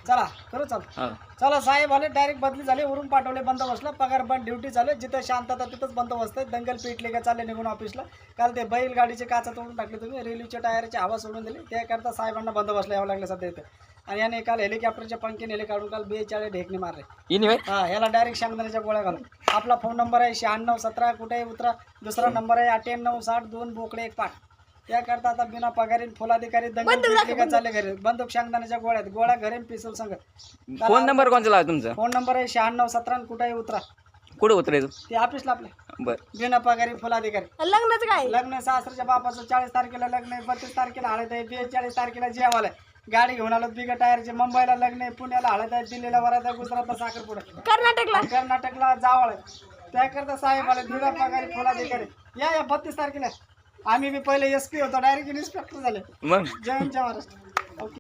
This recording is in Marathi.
चला करू चला साहेब आले डायरेक्ट बदली झाली वरून पाठवले बंदोबस्तला पगार बंद ड्युटी चालू जिथं शांतता तिथंच बंदोबस्त आहे दंगल पेटले का चालले निघून ऑफिसला काल ते बैलगाडीचे काचा तोडून टाकले तुम्ही रेल्वेच्या टायरची हवा सोडून दिली त्याकरता साहेबांना बंदोबस्तला यावं लागलं सध्या इथं आणि याने काल हेलिकॉप्टरच्या पंखे नेले काढून काल 42 ढेकणे मारले हा याला डायरेक्ट शेंगदाण्याच्या गोळ्या घालून आपला फोन नंबर आहे 9617 कुठेही उतरा दुसरा नंबर आहे 9860 बोकडे 1 पाठ त्याकरता आता बिना पगारी फुलाधिकारी दंगल पेटले का चालले घरी बंदूक शेंगदाण्याच्या गोळ्या घरी पिस्तूल संग फोन नंबर कोणता लावा तुमचा फोन नंबर आहे 9617 कुठेही उतरा कुठे उतरायचं ते ऑफिसला आपले बर बिना पगारी फुलाधिकारी लग्नाचं काय लग्न सासऱ्याच्या बापाचं 40 तारखेला लग्न आहे 32 तारखेला हळद आहे 42 तारखेला जेवायला गाडी घेऊन आलो बिगा टायरचे मुंबईला लग्न आहे पुण्याला हळद आहे दिल्लीला वरात आहे गुजरातला साखरपुडा कर्नाटकला जावळ आहे त्याकरता साहेब आले बिना पगारी फुलाधिकारी या 32 तारखेला आम्ही बी पहिले SP होतो डायरेक्ट इन्स्पेक्टर झाले मग जय महाराष्ट्र.